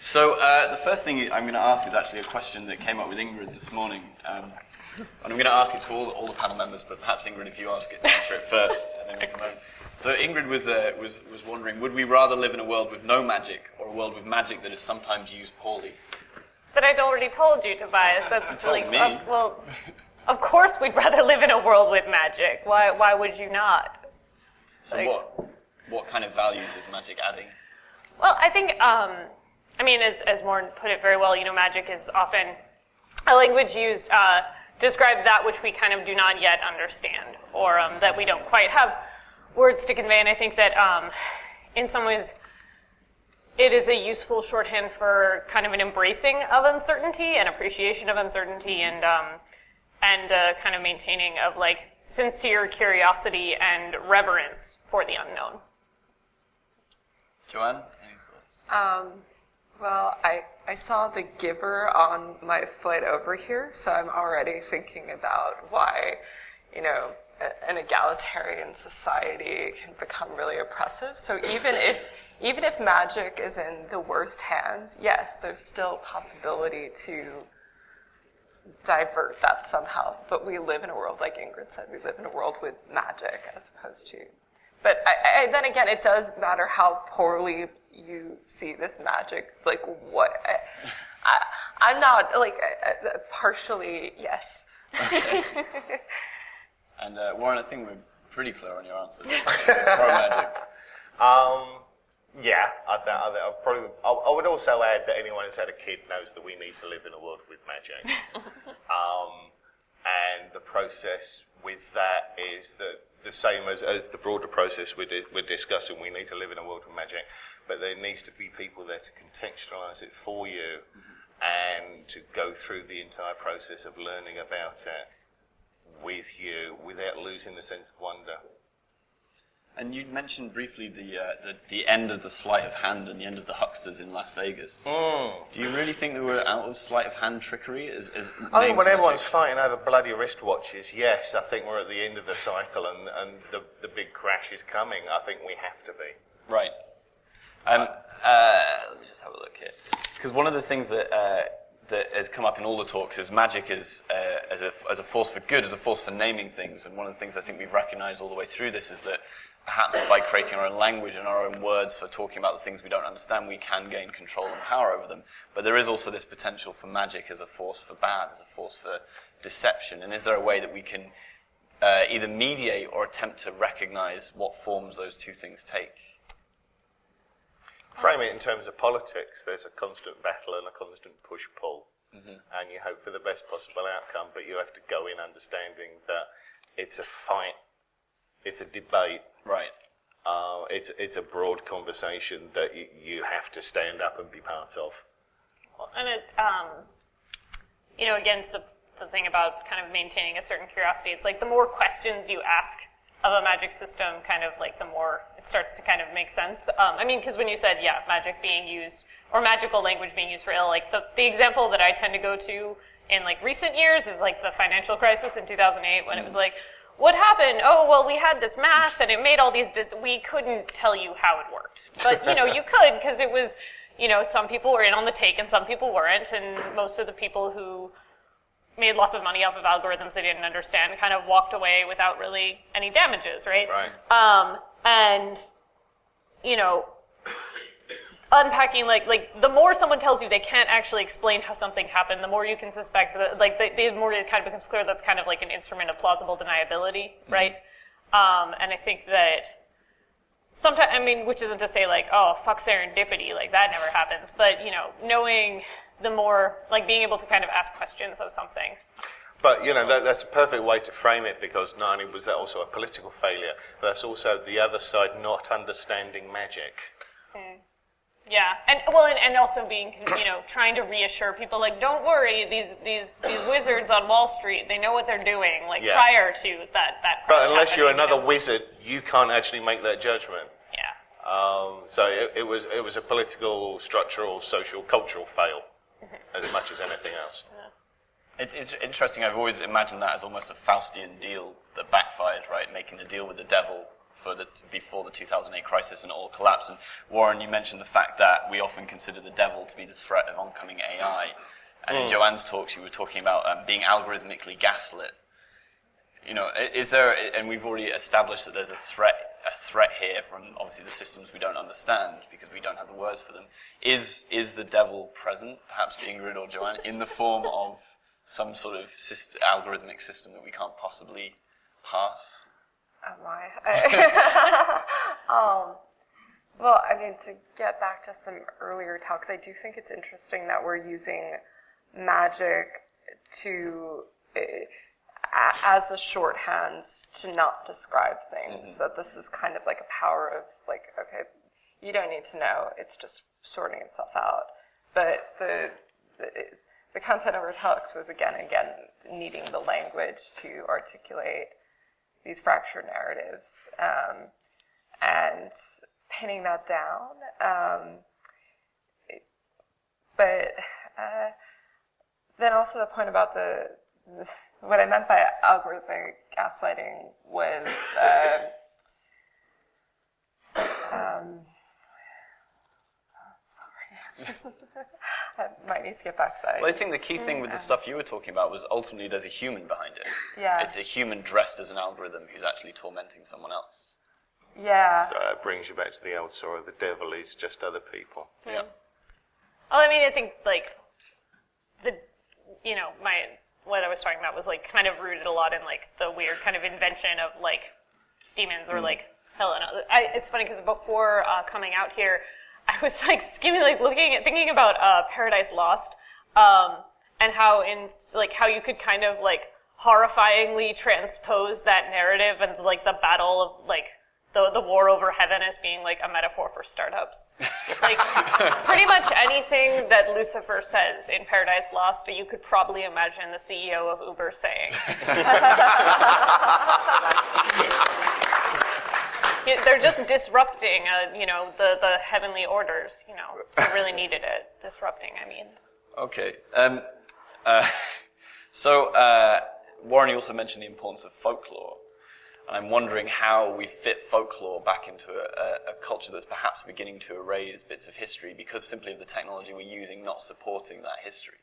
So the first thing I'm going to ask is actually a question that came up with Ingrid this morning. And I'm going to ask it to all the panel members, but perhaps Ingrid, if you answer it first, and then we can move. So Ingrid was wondering, would we rather live in a world with no magic or a world with magic that is sometimes used poorly? But I'd already told you, Tobias. That's like me. Well, of course we'd rather live in a world with magic. Why would you not? So what kind of values is magic adding? Well, I think, as Morn put it very well, magic is often a language used to describe that which we kind of do not yet understand, or that we don't quite have words to convey. And I think that in some ways it is a useful shorthand for kind of an embracing of uncertainty and appreciation of uncertainty, and kind of maintaining of like sincere curiosity and reverence for the unknown. Joanne, any thoughts? Well, I saw The Giver on my flight over here, so I'm already thinking about why, an egalitarian society can become really oppressive. So even if magic is in the worst hands, yes, there's still possibility to divert that somehow. But we live in a world, like Ingrid said, we live in a world with magic as opposed to... But then again, it does matter how poorly you see this magic. Like, what? I'm not, partially, yes. Okay. And Warren, I think we're pretty clear on your answer. Pro-magic. Yeah, I would also add that anyone who's had a kid knows that we need to live in a world with magic. And the process with that is that the same as the broader process we're discussing, we need to live in a world with magic, but there needs to be people there to contextualise it for you and to go through the entire process of learning about it with you without losing the sense of wonder. And you mentioned briefly the end of the sleight of hand and the end of the hucksters in Las Vegas. Do you really think that we're out of sleight of hand trickery? I think when everyone's fighting over bloody wristwatches, yes, I think we're at the end of the cycle and the big crash is coming. I think we have to be. Right. Let me just have a look here. Because one of the things that has come up in all the talks is magic as a force for good, as a force for naming things. And one of the things I think we've recognised all the way through this is that perhaps by creating our own language and our own words for talking about the things we don't understand, we can gain control and power over them. But there is also this potential for magic as a force for bad, as a force for deception. And is there a way that we can either mediate or attempt to recognise what forms those two things take? Frame it in terms of politics. There's a constant battle and a constant push-pull. And you hope for the best possible outcome, but you have to go in understanding that it's a fight, it's a debate. Right. It's a broad conversation that you have to stand up and be part of. And it, again, the thing about kind of maintaining a certain curiosity, it's like the more questions you ask of a magic system, kind of like the more it starts to kind of make sense. Because when you said, magic being used, or magical language being used for ill, like the example that I tend to go to in like recent years is like the financial crisis in 2008 when it was like, what happened? Oh, well, we had this math and it made all these, we couldn't tell you how it worked. But, you could, because it was, some people were in on the take and some people weren't, and most of the people who made lots of money off of algorithms they didn't understand kind of walked away without really any damages, right? Right. Unpacking, the more someone tells you they can't actually explain how something happened, the more you can suspect that, the more it kind of becomes clear that's kind of like an instrument of plausible deniability, right? And I think that sometimes, which isn't to say fuck serendipity, that never happens, but, knowing the more, being able to kind of ask questions of something. But, that's a perfect way to frame it, because not only was that also a political failure, but that's also the other side not understanding magic. Yeah, and also being, trying to reassure people, don't worry, these wizards on Wall Street, they know what they're doing, prior to that. But unless you're another wizard, you can't actually make that judgment. Yeah. So it was a political, structural, social, cultural fail, as much as anything else. Yeah. It's interesting. I've always imagined that as almost a Faustian deal that backfired, right? Making the deal with the devil before the 2008 crisis and it all collapsed. And Warren, you mentioned the fact that we often consider the devil to be the threat of oncoming AI. And in Joanne's talks, you were talking about being algorithmically gaslit. You know, is there? And we've already established that there's a threat here from obviously the systems we don't understand because we don't have the words for them. Is the devil present, perhaps for Ingrid or Joanne, in the form of some sort of algorithmic system that we can't possibly pass? Am I? Well, I mean, to get back to some earlier talks, I do think it's interesting that we're using magic to as the shorthands to not describe things. That this is kind of like a power of like, okay, you don't need to know; it's just sorting itself out. But the content of our talks was again needing the language to articulate these fractured narratives and pinning that down. But then also the point about what I meant by algorithmic gaslighting was sorry. I might need to get back to that. Well, I think the key thing with the stuff you were talking about was ultimately there's a human behind it. Yeah. It's a human dressed as an algorithm who's actually tormenting someone else. Yeah. So it brings you back to the old story, the devil is just other people. Yeah. Well, I mean, I think, like, what I was talking about was, like, kind of rooted a lot in, like, the weird kind of invention of, like, demons or, like, hell. It's funny because before coming out here, I was, like, skimming, like, thinking about Paradise Lost, and how you could kind of, like, horrifyingly transpose that narrative and, like, the battle of, like, the war over heaven as being like a metaphor for startups. Like pretty much anything that Lucifer says in Paradise Lost, you could probably imagine the CEO of Uber saying. They're just disrupting, the heavenly orders. You know, they really needed it. Disrupting, I mean. Okay. So Warren, you also mentioned the importance of folklore. And I'm wondering how we fit folklore back into a culture that's perhaps beginning to erase bits of history because simply of the technology we're using not supporting that history.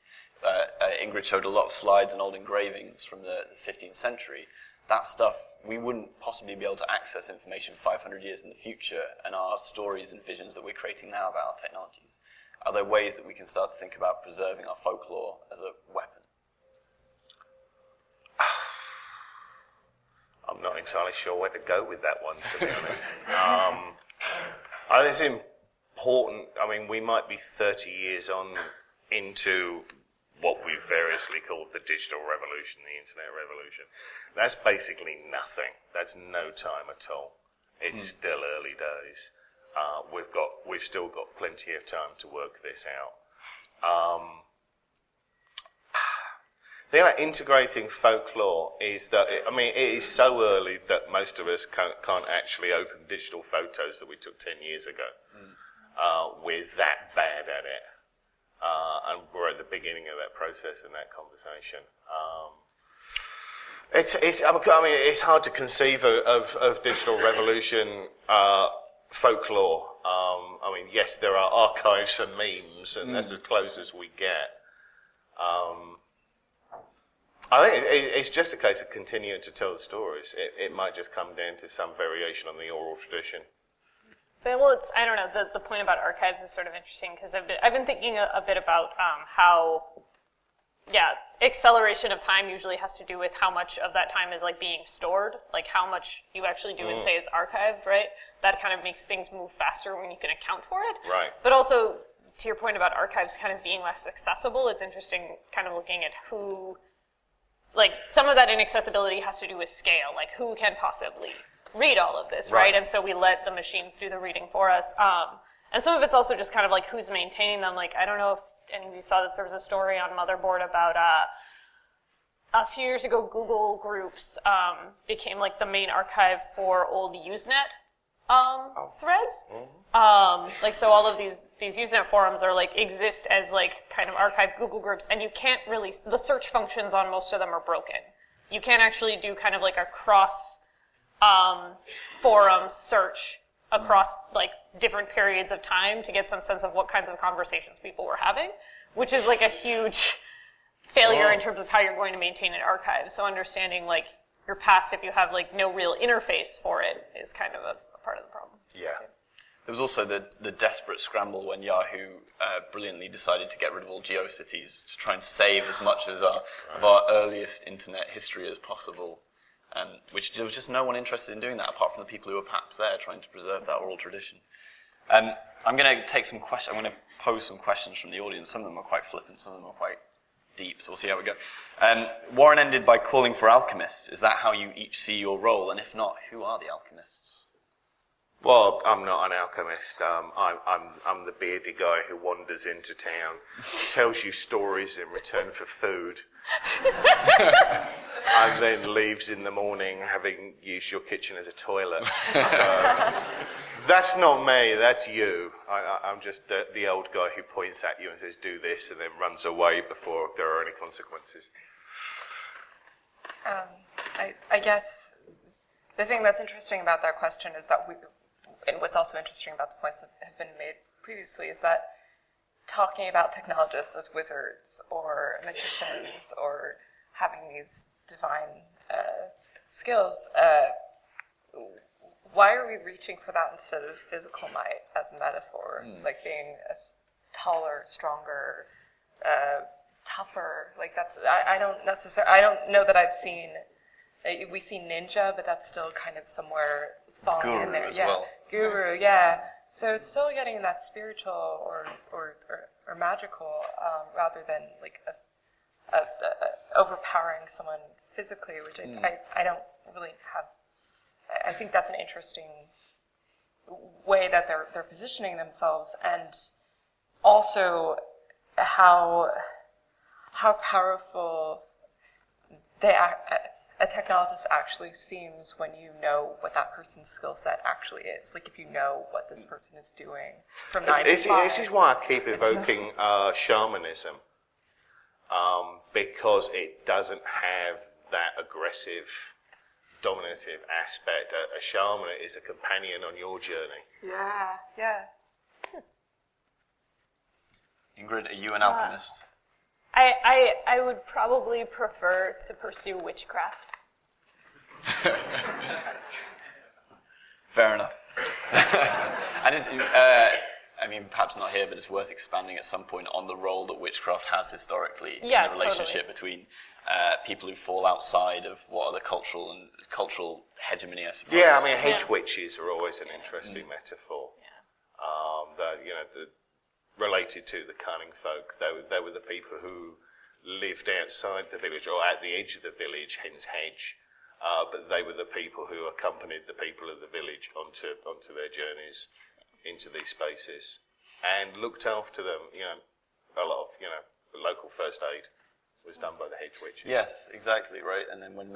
Ingrid showed a lot of slides and old engravings from the 15th century. That stuff, we wouldn't possibly be able to access information 500 years in the future, and our stories and visions that we're creating now about our technologies. Are there ways that we can start to think about preserving our folklore as a weapon? I'm not entirely sure where to go with that one, to be honest. I think it's important. I mean, we might be 30 years on into what we've variously called the digital revolution, the internet revolution. That's basically nothing. That's no time at all. It's still early days. We've still got plenty of time to work this out. The thing about integrating folklore is that, it is so early that most of us can't actually open digital photos that we took 10 years ago. We're that bad at it. And we're at the beginning of that process and that conversation. It's hard to conceive of digital revolution folklore. Yes, there are archives and memes, and that's as close as we get. I think it's just a case of continuing to tell the stories. It might just come down to some variation on the oral tradition. Well, I don't know, the point about archives is sort of interesting because I've been thinking a bit about how, acceleration of time usually has to do with how much of that time is like being stored, like how much you actually do and say is archived, right? That kind of makes things move faster when you can account for it. Right. But also, to your point about archives kind of being less accessible, it's interesting kind of looking at who, like some of that inaccessibility has to do with scale, like who can possibly read all of this, right? And so we let the machines do the reading for us. And some of it's also just kind of like who's maintaining them. Like, I don't know if any of you saw this, there was a story on Motherboard about a few years ago, Google Groups became like the main archive for old Usenet threads. So all of these Usenet forums are like exist as like kind of archived Google Groups, and you can't really, the search functions on most of them are broken. You can't actually do kind of like a cross forum search across like different periods of time to get some sense of what kinds of conversations people were having, which is like a huge failure in terms of how you're going to maintain an archive. So understanding like your past, if you have like no real interface for it, is kind of a part of the problem. Yeah. There was also the desperate scramble when Yahoo brilliantly decided to get rid of all GeoCities to try and save as much of our earliest internet history as possible, which there was just no one interested in doing that apart from the people who were perhaps there trying to preserve that oral tradition. I'm going to take some questions. I'm going to pose some questions from the audience. Some of them are quite flippant, some of them are quite deep, so we'll see how we go. Warren ended by calling for alchemists. Is that how you each see your role? And if not, who are the alchemists? Well, I'm not an alchemist. I'm the beardy guy who wanders into town, tells you stories in return for food, and then leaves in the morning having used your kitchen as a toilet. So that's not me. That's you. I'm just the old guy who points at you and says, "Do this," and then runs away before there are any consequences. I guess the thing that's interesting about that question is that and what's also interesting about the points that have been made previously is that talking about technologists as wizards or magicians or having these divine skills, why are we reaching for that instead of physical might as a metaphor? Like being taller, stronger, tougher. Like that's I don't know that I've seen. We see ninja, but that's still kind of somewhere falling Guru in there. as Yeah, well. guru. Yeah. So it's still getting that spiritual or magical rather than like a overpowering someone physically, which I don't really have. I think that's an interesting way that they're positioning themselves, and also how powerful a technologist actually seems when you know what that person's skill set actually is. Like if you know what this person is doing from 9 to 5. This is why I keep evoking shamanism, because it doesn't have that aggressive, dominative aspect. A shaman is a companion on your journey. Yeah. Ingrid, are you an alchemist? I would probably prefer to pursue witchcraft. Fair enough. And it's, perhaps not here, but it's worth expanding at some point on the role that witchcraft has historically in the relationship between people who fall outside of what are the cultural hegemony, I suppose. Yeah, hedge witches are always an interesting metaphor. Related to the cunning folk, they were the people who lived outside the village or at the edge of the village, hence hedge. But they were the people who accompanied the people of the village onto their journeys into these spaces and looked after them. A lot of local first aid was done by the hedge witches. Yes, exactly, right. And then when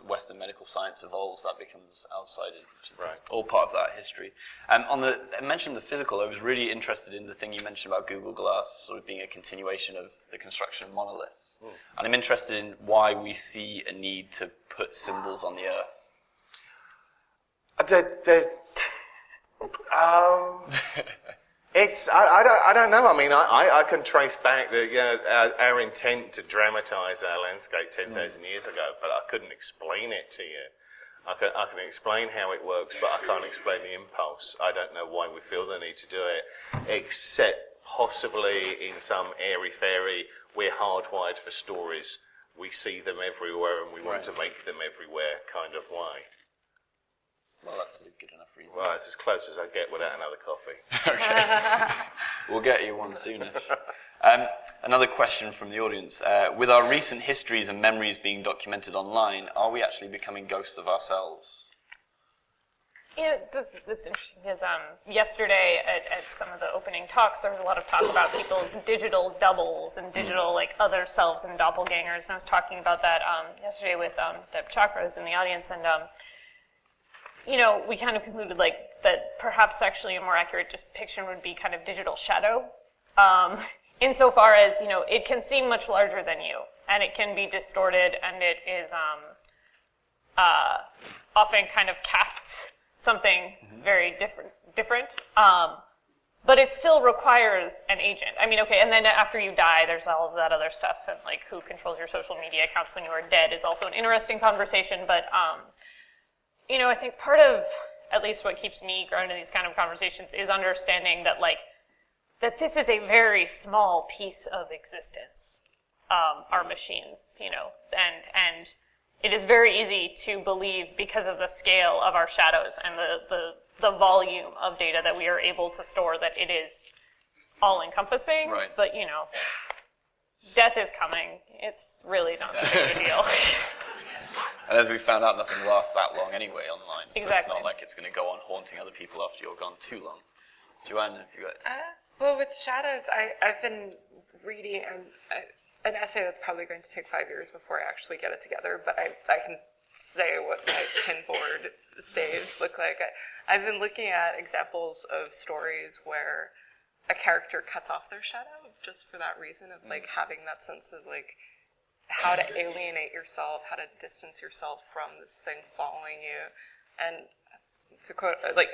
Western medical science evolves, that becomes outsider, which is all part of that history. On the mention of the physical, I was really interested in the thing you mentioned about Google Glass sort of being a continuation of the construction of monoliths. And I'm interested in why we see a need to put symbols on the earth. I don't know. I can trace back our intent to dramatise our landscape 10,000 years ago, but I couldn't explain it to you. I can explain how it works, but I can't explain the impulse. I don't know why we feel the need to do it, except possibly in some airy-fairy, we're hardwired for stories. We see them everywhere and we want to make them everywhere kind of way. Well, that's a good enough reason. Well, it's as close as I get without another coffee. Okay. We'll get you one soonish. Another question from the audience. With our recent histories and memories being documented online, are we actually becoming ghosts of ourselves? That's interesting because yesterday at some of the opening talks, there was a lot of talk about people's digital doubles and digital other selves and doppelgangers. And I was talking about that yesterday with Deb Chakras in the audience, and we kind of concluded that perhaps actually a more accurate depiction would be kind of digital shadow, insofar as it can seem much larger than you, and it can be distorted, and it is often kind of casts something very different. But it still requires an agent. I mean, okay, and then after you die, there's all of that other stuff, and like who controls your social media accounts when you are dead is also an interesting conversation. But you know, I think part of at least what keeps me grounded in these kind of conversations is understanding that like that this is a very small piece of existence. Our machines, you know, and it is very easy to believe because of the scale of our shadows and the volume of data that we are able to store that it is all-encompassing. Right. But, you know, death is coming. It's really not that big a deal. And as we found out, nothing lasts that long anyway online. So Exactly. it's not like it's going to go on haunting other people after you're gone too long. Joanne, have you got... Well, with shadows, I've been reading an essay that's probably going to take 5 years before I actually get it together, but I can say what my pinboard saves look like. I've been looking at examples of stories where a character cuts off their shadow just for that reason of like having that sense of like how to alienate yourself, how to distance yourself from this thing following you. And to quote, like,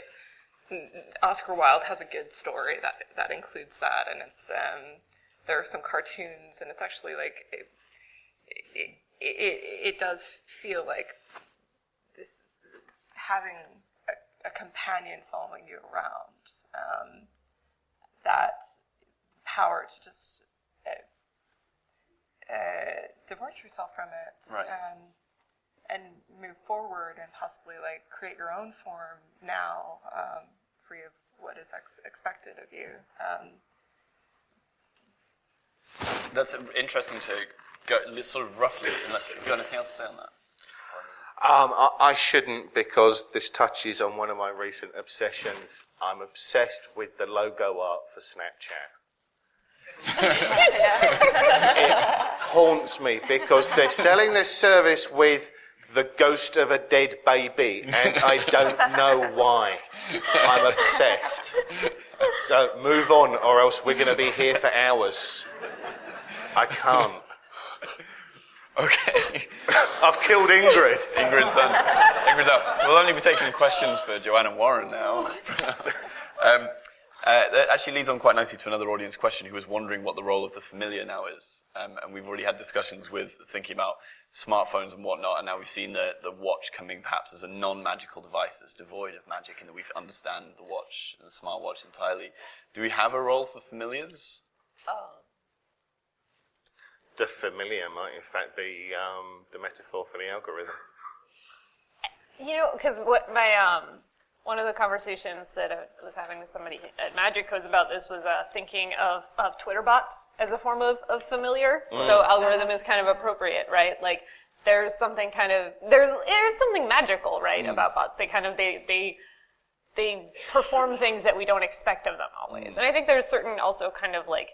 Oscar Wilde has a good story that includes that, and it's there are some cartoons, and it's actually like it does feel like this having a companion following you around, that power to just divorce yourself from it, Right. and move forward and possibly like create your own form now, free of what is expected of you. That's interesting to go sort of roughly, unless you've got anything else to say on that. I shouldn't, because this touches on one of my recent obsessions. I'm obsessed with the logo art for Snapchat. It haunts me because they're selling this service with the ghost of a dead baby, and I don't know why. I'm obsessed. So move on, or else we're going to be here for hours. I can't. Okay. I've killed Ingrid. Ingrid's out. So we'll only be taking questions for Joanne and Warren now. That actually leads on quite nicely to another audience question who was wondering what the role of the familiar now is. And we've already had discussions with thinking about smartphones and whatnot, and now we've seen the watch coming perhaps as a non-magical device that's devoid of magic, and that we understand the watch and the smartwatch entirely. Do we have a role for familiars? The familiar might in fact be the metaphor for the algorithm. You know, because what my one of the conversations that I was having with somebody at Magic Codes about this was thinking of Twitter bots as a form of familiar. So algorithm is kind of appropriate, right? Like there's something kind of there's something magical, right, about bots. They kind of they perform things that we don't expect of them always. And I think there's certain also kind of like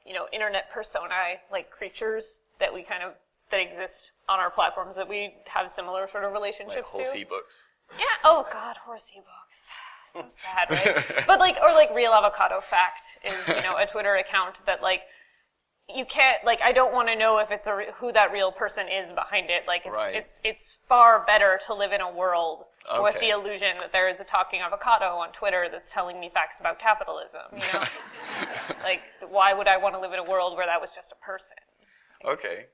you know, internet personae, like creatures that we kind of that exist on our platforms that we have similar sort of relationships Like horse to. e-books? Yeah. Oh God, horse e-books. So sad, right? But like, or like Real Avocado Fact is, you know, a Twitter account that like you can't like. I don't want to know if it's who that real person is behind it. Like, it's far better to live in a world with the illusion that there is a talking avocado on Twitter that's telling me facts about capitalism. You know, like why would I want to live in a world where that was just a person? Okay.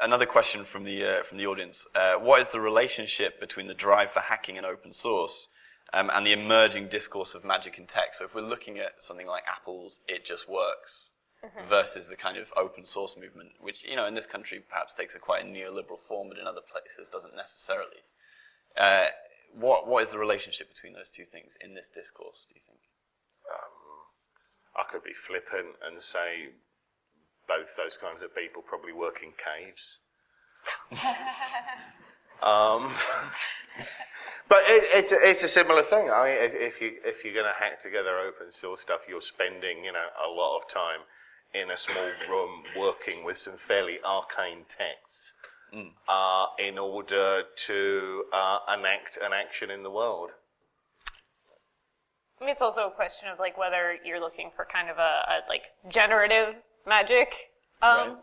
Another question from the audience. What is the relationship between the drive for hacking and open source and the emerging discourse of magic in tech? So if we're looking at something like Apple's It Just Works versus the kind of open source movement, which, you know, in this country perhaps takes quite a neoliberal form, but in other places doesn't necessarily. What is the relationship between those two things in this discourse, do you think? I could be flippant and say both those kinds of people probably work in caves. But it's a similar thing. I mean, if you're going to hack together open source stuff, you're spending, you know, a lot of time in a small room working with some fairly arcane texts in order to enact an action in the world. I mean, it's also a question of like whether you're looking for kind of a like generative magic,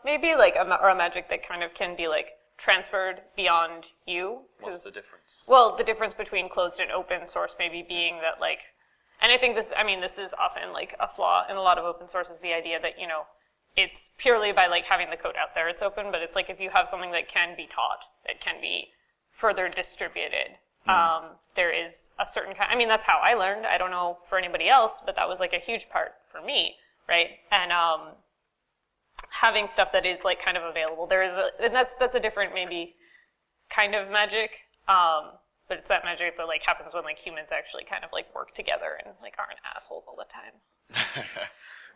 maybe like or a magic that kind of can be like transferred beyond you. What's the difference? Well, the difference between closed and open source maybe being that, like, and I think this is often, like, a flaw in a lot of open source is the idea that, it's purely by, like, having the code out there, it's open, but it's like if you have something that can be taught, that can be further distributed, there is a certain kind, that's how I learned. I don't know for anybody else, but that was, like, a huge part for me, right? And, having stuff that is, like, kind of available. And that's a different, maybe, kind of magic, but it's that magic that, like, happens when, like, humans actually kind of, like, work together and, like, aren't assholes all the time.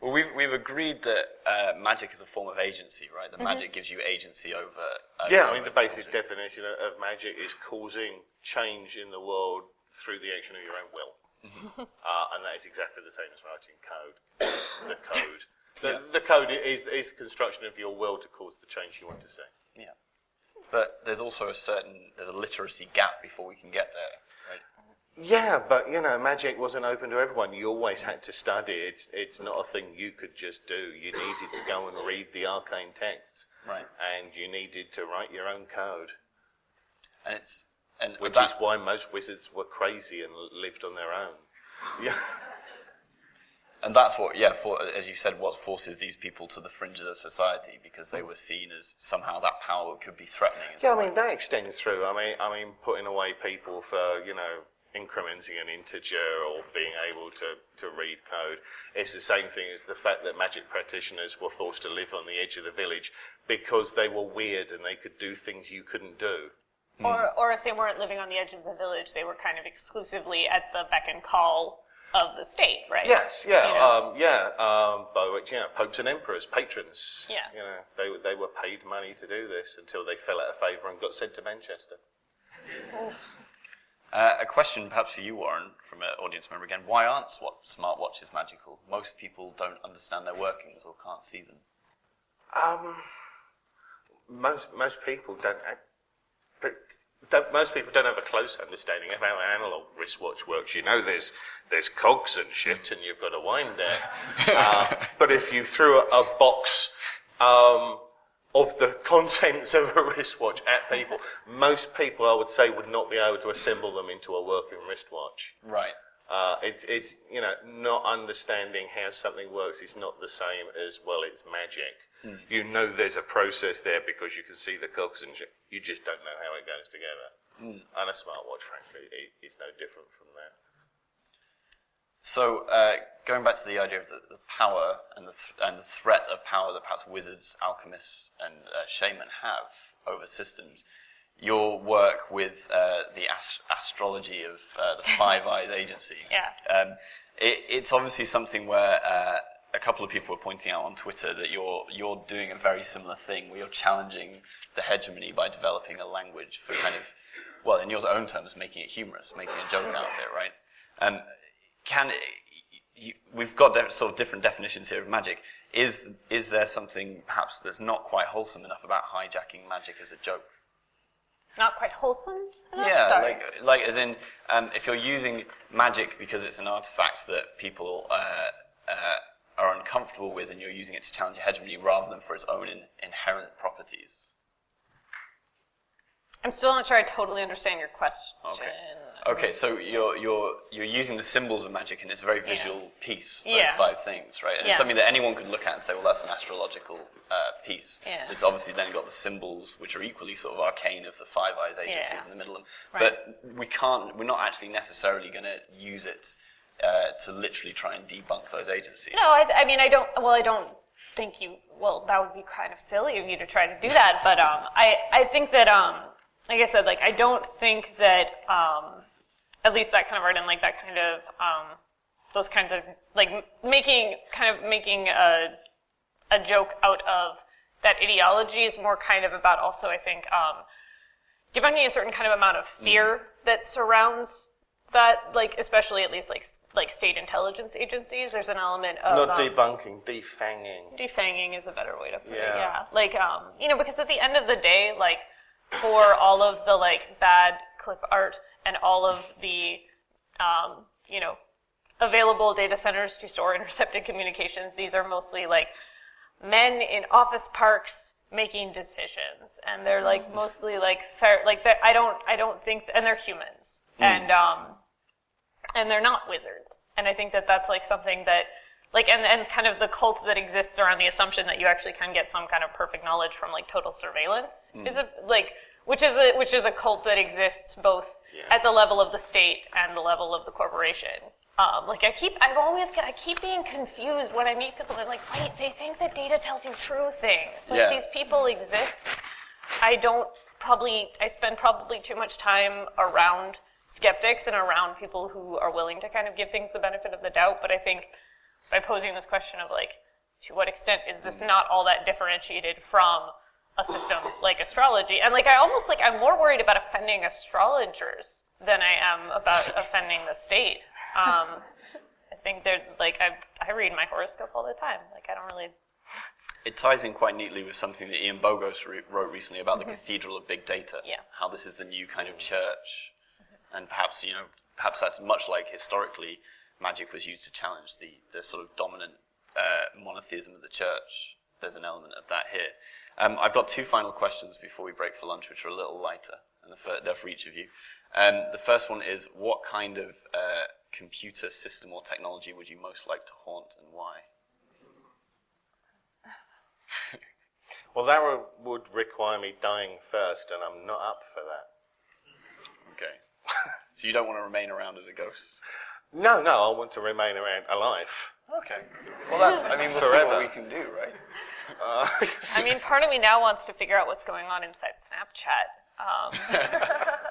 Well, we've agreed that magic is a form of agency, right? That magic gives you agency over... the basic definition of magic is causing change in the world through the action of your own will. And that is exactly the same as writing code. The code is the construction of your will to cause the change you want to see. Yeah. But there's also there's a literacy gap before we can get there, right? Yeah, but, magic wasn't open to everyone. You always had to study. It's not a thing you could just do. You needed to go and read the arcane texts. Right. And you needed to write your own code. Which is why most wizards were crazy and lived on their own. Yeah. And that's what, as you said, what forces these people to the fringes of society, because they were seen as somehow that power could be threatening. That extends through. Putting away people for, incrementing an integer or being able to read code. It's the same thing as the fact that magic practitioners were forced to live on the edge of the village because they were weird and they could do things you couldn't do. Or if they weren't living on the edge of the village, they were kind of exclusively at the beck and call of the state, right? Yes, by which, popes and emperors, patrons. Yeah. They were paid money to do this until they fell out of favour and got sent to Manchester. A question perhaps for you, Warren, from an audience member again. Why aren't smartwatches magical? Most people don't understand their workings or can't see them. Most people don't have a close understanding of how an analog wristwatch works. There's cogs and shit, and you've got a wind there. But if you threw a box of the contents of a wristwatch at people, most people, I would say, would not be able to assemble them into a working wristwatch. Right. It's not understanding how something works is not the same as, it's magic. There's a process there because you can see the cogs and shit. You just don't know how it goes together. And a smartwatch, frankly, is no different from that. So, going back to the idea of the power and the threat of power that perhaps wizards, alchemists, and shaman have over systems, your work with the astrology of the Five Eyes Agency, it's obviously something where a couple of people are pointing out on Twitter that you're doing a very similar thing, where you're challenging the hegemony by developing a language for kind of, in your own terms, making it humorous, making a joke out of it, right? We've got sort of different definitions here of magic. Is there something perhaps that's not quite wholesome enough about hijacking magic as a joke? Not quite wholesome enough? Yeah, Sorry. like as in, if you're using magic because it's an artifact that people are uncomfortable with, and you're using it to challenge hegemony rather than for its own inherent properties. I'm still not sure I totally understand your question. Okay, so you're using the symbols of magic, and it's a very visual piece, those 5 things, right? And it's something that anyone could look at and say, well, that's an astrological piece. Yeah. It's obviously then got the symbols, which are equally sort of arcane, of the Five Eyes agencies in the middle of them. Right. But we're not actually necessarily going to use it to literally try and debunk those agencies. No, I don't think that would be kind of silly of you to try to do that, but I think that, like I said, I don't think that, at least that kind of art and that kind of, those kinds of, making a joke out of that ideology is more kind of about also, I think, debunking a certain kind of amount of fear that surrounds that, especially at least state intelligence agencies. There's an element of not debunking, defanging. Defanging is a better way to put it. Yeah, because at the end of the day, for all of the bad clip art and all of the available data centers to store intercepted communications, these are mostly men in office parks making decisions, and they're like mostly like fair. Like I don't think, and they're humans, and they're not wizards. And I think that that's like something that, like, and kind of the cult that exists around the assumption that you actually can get some kind of perfect knowledge from like total surveillance is a like. Which is a cult that exists both at the level of the state and the level of the corporation. Like I keep being confused when I meet people. They're like, wait, they think that data tells you true things. Like these people exist. I spend probably too much time around skeptics and around people who are willing to kind of give things the benefit of the doubt. But I think by posing this question of like, to what extent is this not all that differentiated from a system like astrology? And like I'm more worried about offending astrologers than I am about offending the state. I think they're like I read my horoscope all the time. Like I don't really. It ties in quite neatly with something that Ian Bogos wrote recently about the cathedral of big data. Yeah. How this is the new kind of church, and perhaps that's much like historically magic was used to challenge the sort of dominant monotheism of the church. There's an element of that here. I've got two final questions before we break for lunch, which are a little lighter, and they're for each of you. The first one is, what kind of computer system or technology would you most like to haunt, and why? Well, that would require me dying first, and I'm not up for that. Okay. So you don't want to remain around as a ghost? No, I want to remain around alive. Okay. Well, we'll Forever. see what we can do, right? I mean, part of me now wants to figure out what's going on inside Snapchat.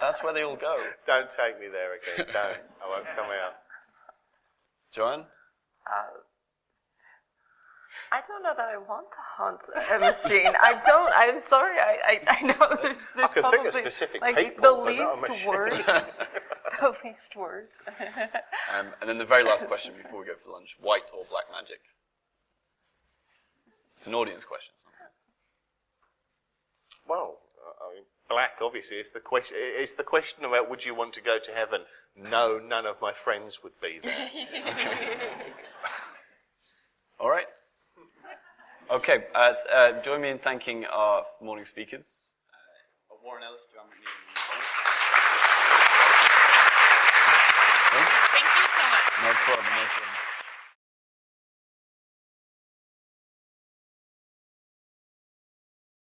That's where they all go. Don't take me there again. Don't. I won't come out. Joanne? I don't know that I want to haunt a machine. I'm sorry. I know there's I could probably think of specific like people, the but not a least machine. worst. The least worst. And then the very last question before we go for lunch: white or black magic? It's an audience question. Well, I mean, black obviously is the question. It's the question about would you want to go to heaven? No, none of my friends would be there. All right. Okay. Join me in thanking our morning speakers. Warren Ellis, Joanne McNeil. Thank you so much. No problem.